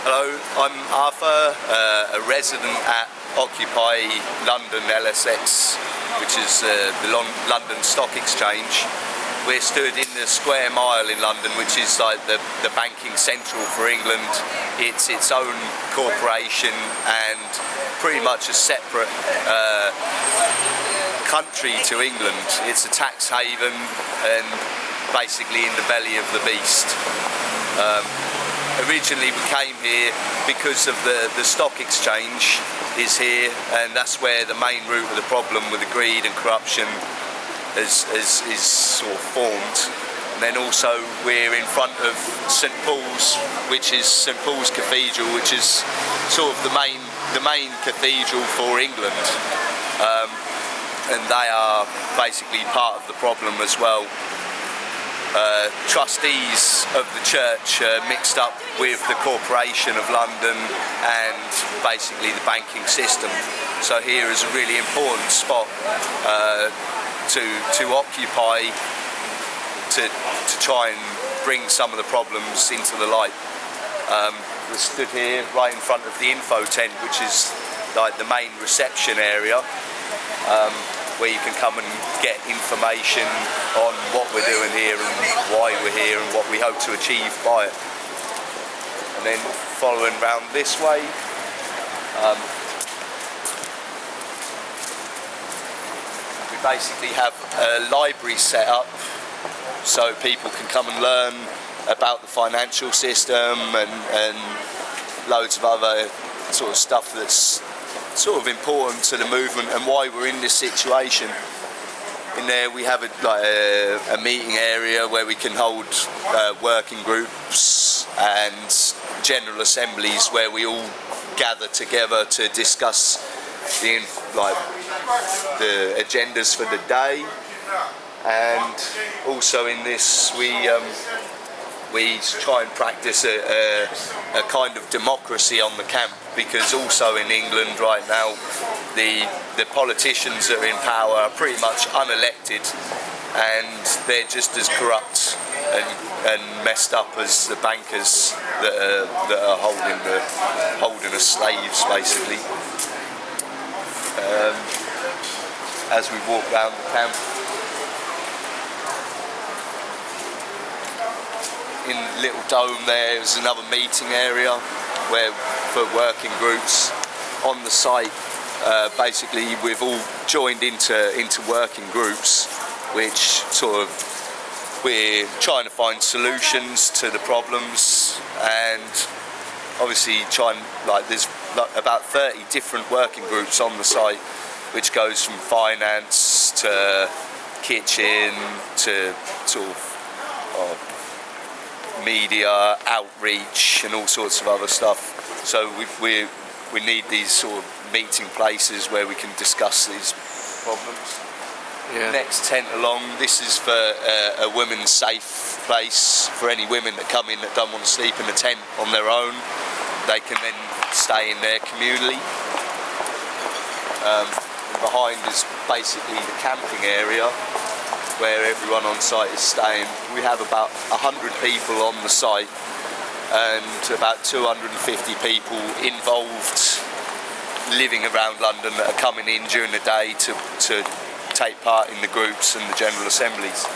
Hello, I'm Arthur, a resident at Occupy London LSX, which is the London Stock Exchange. We're stood in the Square Mile in London, which is like the banking central for England. It's its own corporation and pretty much a separate country to England. It's a tax haven and basically in the belly of the beast. Originally we came here because of the stock exchange is here, and that's where the main root of the problem with the greed and corruption is sort of formed. And then also we're in front of St Paul's, which is St Paul's Cathedral, which is sort of the main cathedral for England, and they are basically part of the problem as well. Trustees of the church mixed up with the Corporation of London and basically the banking system. So here is a really important spot to occupy to try and bring some of the problems into the light. We're stood here right in front of the info tent, which is like the main reception area, where you can come and get information on what we're doing here and why we're here and what we hope to achieve by it. And then following round this way, we basically have a library set up so people can come and learn about the financial system and loads of other sort of stuff that's sort of important to the movement and why we're in this situation. In there we have a meeting area where we can hold working groups and general assemblies where we all gather together to discuss the agendas for the day. And also in this we try and practice a kind of democracy on the camp, because also in England right now the politicians that are in power are pretty much unelected, and they're just as corrupt and messed up as the bankers that are holding us slaves basically. As we walk round the camp, in Little Dome there is another meeting area where for working groups on the site. Basically we've all joined into working groups, which sort of we're trying to find solutions to the problems, and obviously there's about 30 different working groups on the site, which goes from finance to kitchen to sort of media, outreach and all sorts of other stuff. So we need these sort of meeting places where we can discuss these problems. Yeah. Next tent along, this is for a women's safe place for any women that come in that don't want to sleep in a tent on their own. They can then stay in there communally. And behind is basically the camping area where everyone on site is staying. We have about 100 people on the site and about 250 people involved living around London that are coming in during the day to take part in the groups and the general assemblies.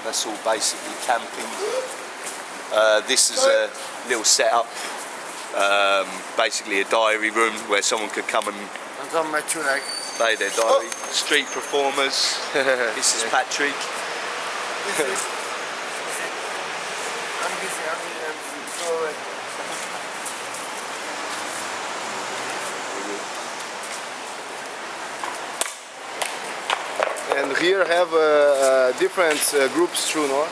That's all basically camping. This is a little setup, basically a diary room where someone could come and play their diary. Street performers. This is Patrick. And here have different groups too, no?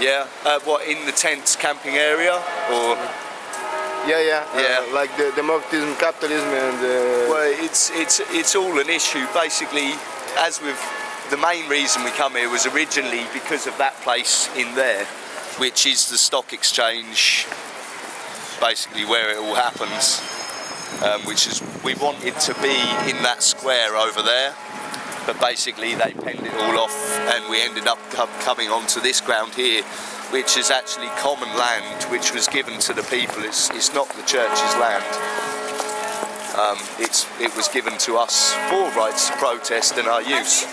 Yeah. What, in the tents camping area, or? Yeah. Like the democratism, capitalism, and. Well, it's all an issue. Basically, as with the main reason we come here was originally because of that place in there, which is the stock exchange, basically where it all happens. Which is, we wanted to be in that square over there. but basically they penned it all off, and we ended up coming onto this ground here, which is actually common land, which was given to the people. It's not the church's land. It was given to us for rights to protest and our use.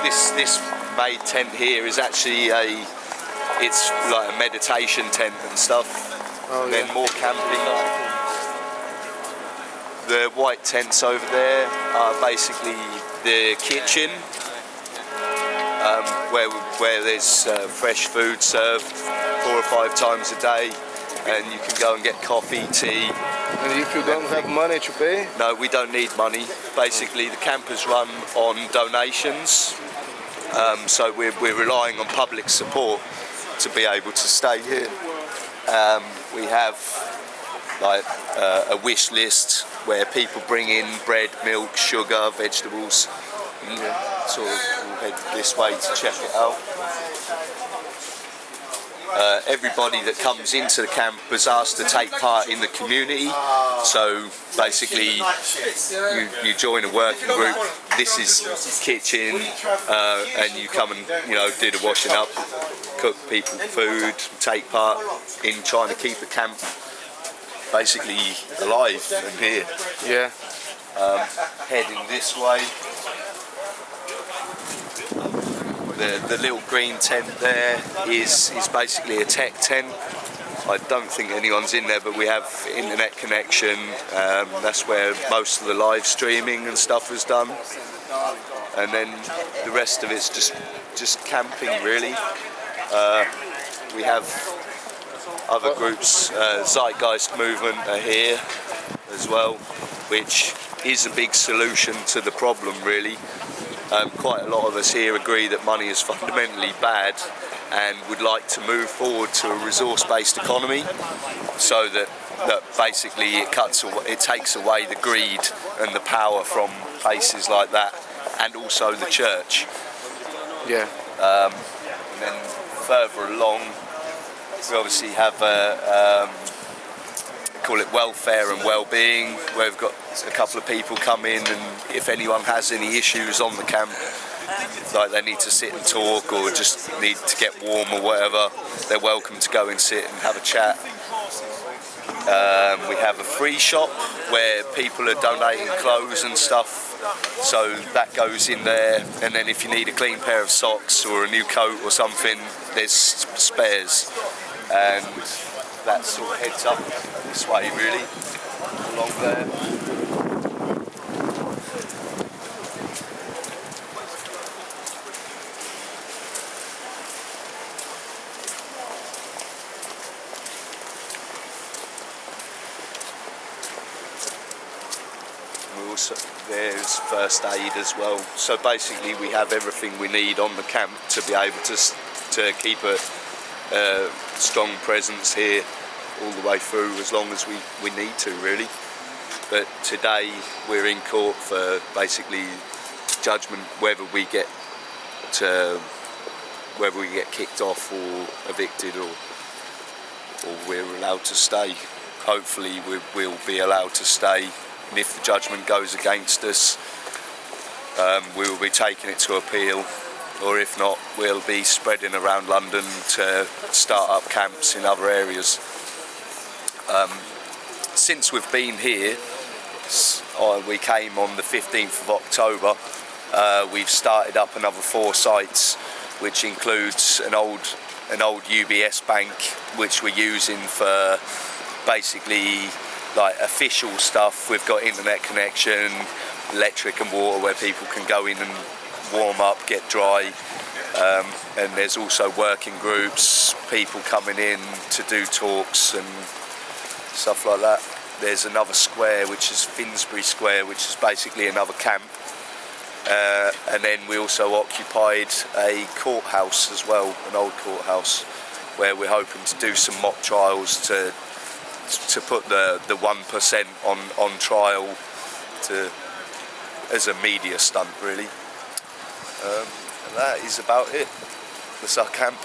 This made tent here is actually it's like a meditation tent and stuff. And then more camping. The white tents over there are basically the kitchen, where there's fresh food served 4 or 5 times a day, and you can go and get coffee, tea. And if you don't have money to pay? No, we don't need money. Basically, the camp is run on donations, so we're relying on public support to be able to stay here. We have like a wish list where people bring in bread, milk, sugar, vegetables. So we'll head this way to check it out. Everybody that comes into the camp is asked to take part in the community. So basically, you join a working group. This is kitchen, and you come and do the washing up, cook people food, take part in trying to keep the camp basically alive and here. Yeah. Heading this way. The little green tent there is basically a tech tent. I don't think anyone's in there, but we have internet connection. That's where most of the live streaming and stuff was done. And then the rest of it's just camping, really. We have other groups, Zeitgeist Movement are here as well, which is a big solution to the problem, really. Quite a lot of us here agree that money is fundamentally bad and would like to move forward to a resource-based economy, so that basically it takes away the greed and the power from places like that, and also the church. Yeah. And then further along, we obviously have call it welfare and well-being, where we've got a couple of people come in, and if anyone has any issues on the camp, like they need to sit and talk or just need to get warm or whatever, they're welcome to go and sit and have a chat. We have a free shop where people are donating clothes and stuff, so that goes in there, and then if you need a clean pair of socks or a new coat or something, there's spares. And that sort of heads up this way, really, along there. There's first aid as well. So basically we have everything we need on the camp to be able to keep a strong presence here all the way through, as long as we need to, really. But today we're in court for basically judgment whether we get kicked off or evicted, or we're allowed to stay. Hopefully we'll be allowed to stay. And if the judgment goes against us, we will be taking it to appeal, or if not, we'll be spreading around London to start up camps in other areas. Since we've been here, we came on the 15th of October, we've started up another 4 sites, which includes an old UBS bank, which we're using for basically like official stuff. We've got internet connection, electric and water where people can go in and warm up, get dry, and there's also working groups, people coming in to do talks and stuff like that. There's another square, which is Finsbury Square, which is basically another camp, and then we also occupied a courthouse as well, an old courthouse, where we're hoping to do some mock trials to put the 1% on trial as a media stunt, really. And that is about it. That's our camp.